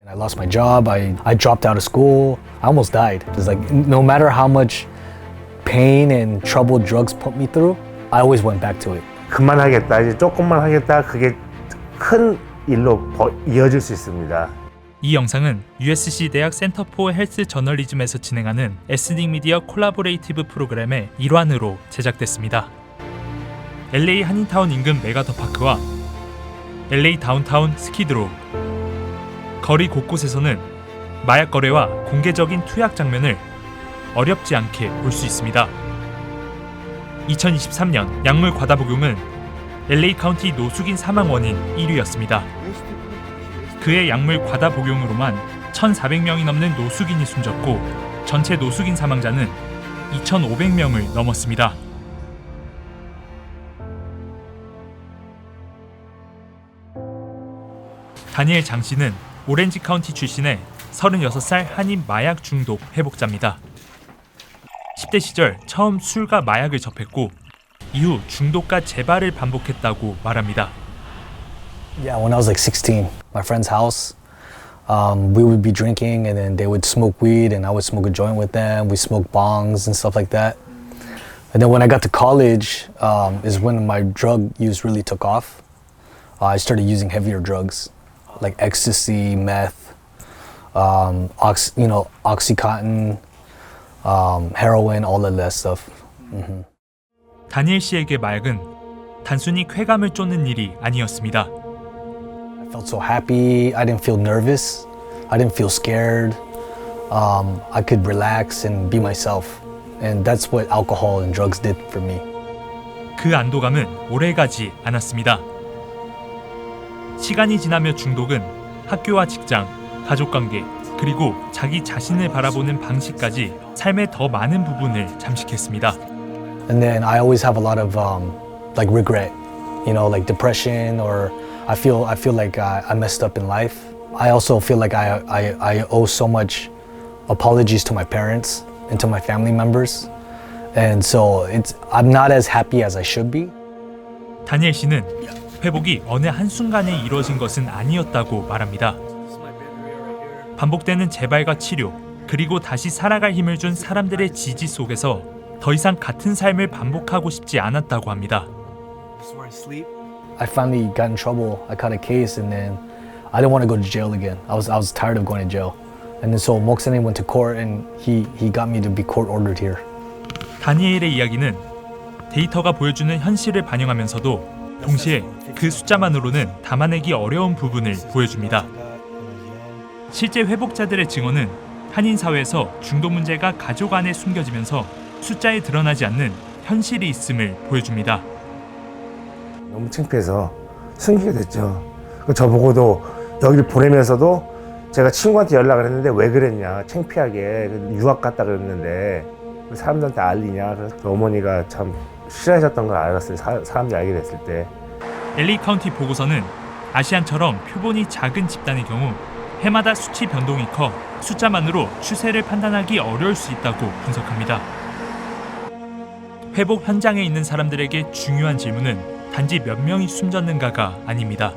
I lost my job. I dropped out of school. I almost died. It's like no matter how much pain and trouble drugs put me through, I always went back to it. 그만하겠다. 이제 조금만 하겠다. 그게 큰 일로 이어질 수 있습니다. 이 영상은 USC 대학 센터 포 헬스 저널리즘에서 진행하는 에스닉 미디어 콜라보레이티브 프로그램의 일환으로 제작됐습니다. LA 한인타운 인근 메가더파크와 LA 다운타운 스키드로 거리 곳곳에서는 마약 거래와 공개적인 투약 장면을 어렵지 않게 볼 수 있습니다. 2023년 약물 과다 복용은 LA 카운티 노숙인 사망 원인 1위였습니다. 그의 약물 과다 복용으로만 1,400명이 넘는 노숙인이 숨졌고 전체 노숙인 사망자는 2,500명을 넘었습니다. 다니엘 장 씨는 오렌지 카운티 출신의 36살 한인 마약 중독 회복자입니다. 10대 시절 처음 술과 마약을 접했고 이후 중독과 재발을 반복했다고 말합니다. Yeah, when I was like 16, my friend's house, we would be drinking and then they would smoke weed and I would smoke a joint with them. We smoked bongs and stuff like that. And then when I got to college is when my drug use really took off. I started using heavier drugs like ecstasy, meth, Oxycontin, heroin, all of that stuff. 다니엘 씨에게 마약은 단순히 쾌감을 쫓는 일이 아니었습니다. I felt so happy. I didn't feel nervous. I didn't feel scared. I could relax and be myself. And that's what alcohol and drugs did for me. 그 안도감은 오래가지 않았습니다. 시간이 지나며 중독은 학교와 직장, 가족관계, 그리고 자기 자신을 바라보는 방식까지 삶의 더 많은 부분을 잠식했습니다. And then I always have a lot of like regret, like depression, or I feel like I messed up in life. I also feel like I owe so much apologies to my parents and to my family members, and so I'm not as happy as I should be. 다니엘 씨는 회복이 어느 한순간에 이루어진 것은 아니었다고 말합니다. 반복되는 재발과 치료, 그리고 다시 살아갈 힘을 준 사람들의 지지 속에서 더 이상 같은 삶을 반복하고 싶지 않았다고 합니다. I finally got in trouble. I caught a case, and then I didn't want to go to jail again. I was tired of going to jail, and then so Moksane went to court, and he got me to be court ordered here. 다니엘의 이야기는 데이터가 보여주는 현실을 반영하면서도 동시에 그 숫자만으로는 담아내기 어려운 부분을 보여줍니다. 실제 회복자들의 증언은 한인 사회에서 중독 문제가 가족 안에 숨겨지면서 숫자에 드러나지 않는 현실이 있음을 보여줍니다. 너무 창피해서 숨기게 됐죠. 저보고도 여기를 보내면서도 제가 친구한테 연락을 했는데 왜 그랬냐, 창피하게 유학 갔다 그랬는데 사람들한테 알리냐. 그래서 어머니가 참 싫어하셨던 걸 알았어요. 사람들이 알게 됐을 때. LA 카운티 보고서는 아시안처럼 표본이 작은 집단의 경우 해마다 수치 변동이 커 숫자만으로 추세를 판단하기 어려울 수 있다고 분석합니다. 회복 현장에 있는 사람들에게 중요한 질문은 단지 몇 명이 숨졌는가가 아닙니다.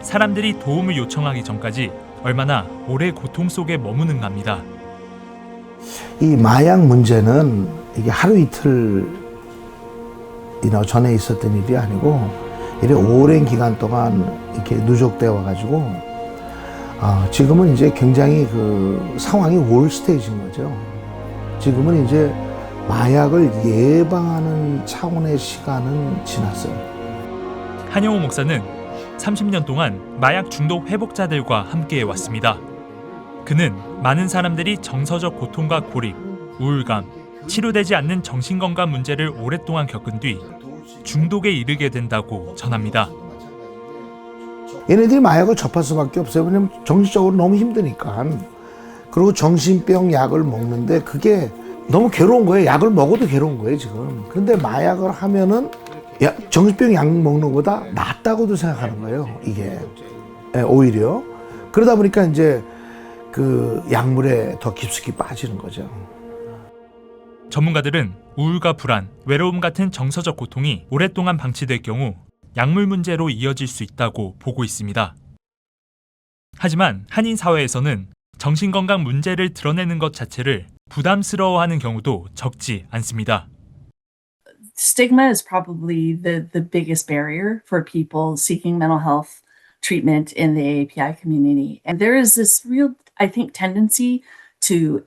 사람들이 도움을 요청하기 전까지 얼마나 오래 고통 속에 머무는가입니다. 이 마약 문제는 이게 하루 이틀 전에 있었던 일이 아니고 이래 오랜 기간 동안 이렇게 누적되어 와가지고 지금은 이제 굉장히 그 상황이 올 스테이지인 거죠. 지금은 이제 마약을 예방하는 차원의 시간은 지났어요. 한영호 목사는 30년 동안 마약 중독 회복자들과 함께해 왔습니다. 그는 많은 사람들이 정서적 고통과 고립, 우울감, 치료되지 않는 정신건강 문제를 오랫동안 겪은 뒤 중독에 이르게 된다고 전합니다. 얘네들이 마약을 접할 수밖에 없어요. 왜냐면 정신적으로 너무 힘드니까. 그리고 정신병 약을 먹는데 그게 너무 괴로운 거예요. 약을 먹어도 괴로운 거예요, 지금. 그런데 마약을 하면은 정신병 약 먹는 것보다 낫다고도 생각하는 거예요, 이게. 오히려. 그러다 보니까 이제 그 약물에 더 깊숙이 빠지는 거죠. 전문가들은 우울과 불안, 외로움 같은 정서적 고통이 오랫동안 방치될 경우 약물 문제로 이어질 수 있다고 보고 있습니다. 하지만 한인 사회에서는 정신건강 문제를 드러내는 것 자체를 부담스러워하는 경우도 적지 않습니다. Stigma is probably the biggest barrier for people seeking mental health treatment in the AAPI community. And there is this real, I think, tendency to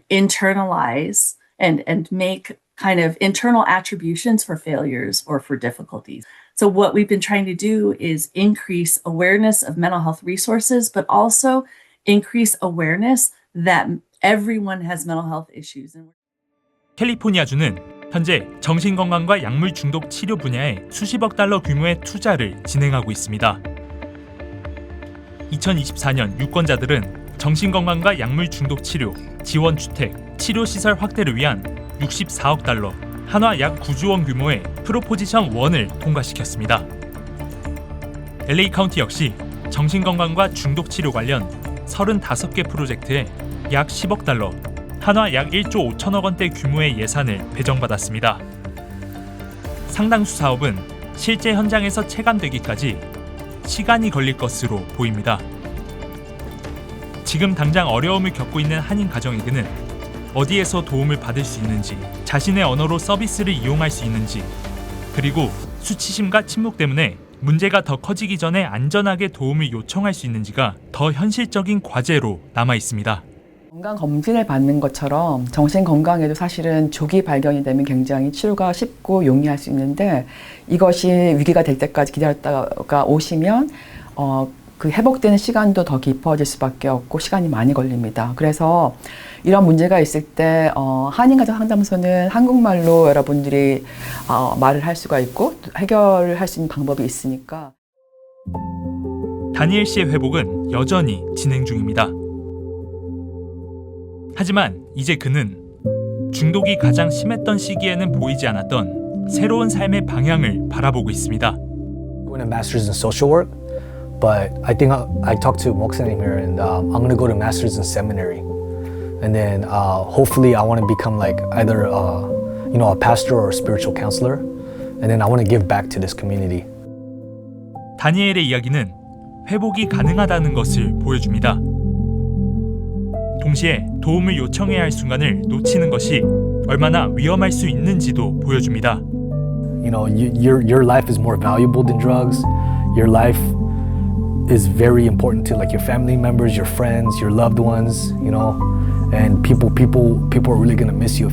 internalize and make kind of internal attributions for failures or for difficulties. So what we've been trying to do is increase awareness of mental health resources, but also increase awareness that everyone has mental health issues. 캘리포니아주는 현재 정신건강과 약물 중독 치료 분야에 수십억 달러 규모의 투자를 진행하고 있습니다. 2024년 유권자들은 정신건강과 약물 중독 치료, 지원주택, 치료시설 확대를 위한 64억 달러, 한화 약 9조 원 규모의 프로포지션 1을 통과시켰습니다. LA 카운티 역시 정신건강과 중독 치료 관련 35개 프로젝트에 약 10억 달러, 한화 약 1조 5천억 원대 규모의 예산을 배정받았습니다. 상당수 사업은 실제 현장에서 체감되기까지 시간이 걸릴 것으로 보입니다. 지금 당장 어려움을 겪고 있는 한인 가정에게는 어디에서 도움을 받을 수 있는지, 자신의 언어로 서비스를 이용할 수 있는지, 그리고 수치심과 침묵 때문에 문제가 더 커지기 전에 안전하게 도움을 요청할 수 있는지가 더 현실적인 과제로 남아 있습니다. 건강 검진을 받는 것처럼 정신 건강에도 사실은 조기 발견이 되면 굉장히 치료가 쉽고 용이할 수 있는데, 이것이 위기가 될 때까지 기다렸다가 오시면 그 회복되는 시간도 더 깊어질 수밖에 없고 시간이 많이 걸립니다. 그래서 이런 문제가 있을 때 한인가정 상담소는 한국말로 여러분들이 말을 할 수가 있고 해결할 수 있는 방법이 있으니까. 다니엘 씨의 회복은 여전히 진행 중입니다. 하지만 이제 그는 중독이 가장 심했던 시기에는 보이지 않았던 새로운 삶의 방향을 바라보고 있습니다. Going to master's in social work, but I think I talked to 목사님 here, and I'm gonna go to master's in seminary, and then hopefully I want to become like either a pastor or a spiritual counselor, and then I want to give back to this community. 다니엘의 이야기는 회복이 가능하다는 것을 보여줍니다. 동시에 도움을 요청해야 할 순간을 놓치는 것이 얼마나 위험할 수 있는지도 보여줍니다. You know, your life is more valuable than drugs. Your life is very important to like your family members, your friends, your loved ones. You know, and people are really gonna miss you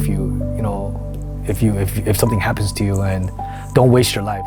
if something happens to you. And don't waste your life.